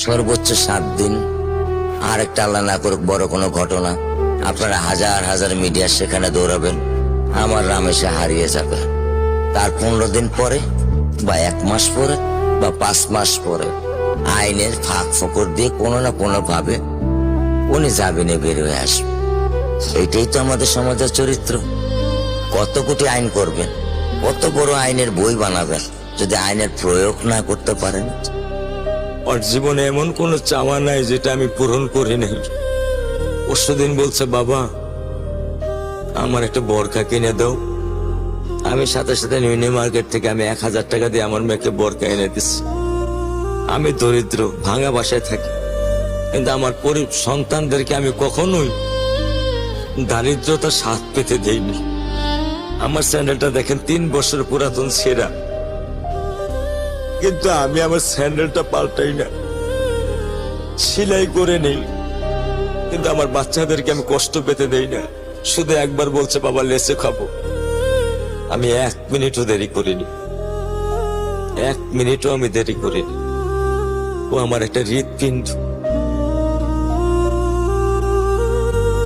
সর্বোচ্চ 7 দিন, আর একটা আল্লাহ না করুক বড় কোনো ঘটনা, আপনারা হাজার হাজার মিডিয়া সেখানে দৌড়াবেন, আমার রামেশে হারিয়ে যাবে। তার 15 দিন পরে বা 1 মাস পরে বা 5 মাস পরে আইনের ফাঁক ফোকর দিয়ে কোনো না কোনো ভাবে উনি জামিনে বের হয়ে আসবে। এইটাই তো আমাদের সমাজের চরিত্র। কত কোটি আইন করবেন, কত বড় আইনের বই বানাবেন, যদি আইনের প্রয়োগ না করতে পারেন। ওর জীবনে এমন কোনো চাওয়া নাই যেটা আমি পূরণ করি নাই। পরশুদিন বলছে, বাবা আমার একটা বোরকা কিনে দাও। আমি সাথে সাথে নিউ মার্কেট থেকে আমি 1000 টাকা দিয়ে আমার মেয়েকে বোরকা এনে দিচ্ছি। আমি দরিদ্র, ভাঙা বাসায় থাকি, কিন্তু আমার সন্তানদেরকে আমি কখনোই দারিদ্রতার স্বাদ পেতে দেইনি। আমার স্যান্ডেলটা দেখেন 3 বছর পুরাতন ছেঁড়া, কিন্তু আমি আমার স্যান্ডেলটা পাল্টাই না, সেলাই করে নেই। কিন্তু আমার বাচ্চাদেরকে আমি কষ্ট পেতে দেই না। শুধু একবার বলছে, বাবা লেচে খাবো। আমি 1 মিনিটও দেরি করিনি, 1 মিনিটও আমি দেরি করিনি। ও আমার একটা হৃৎপিণ্ড।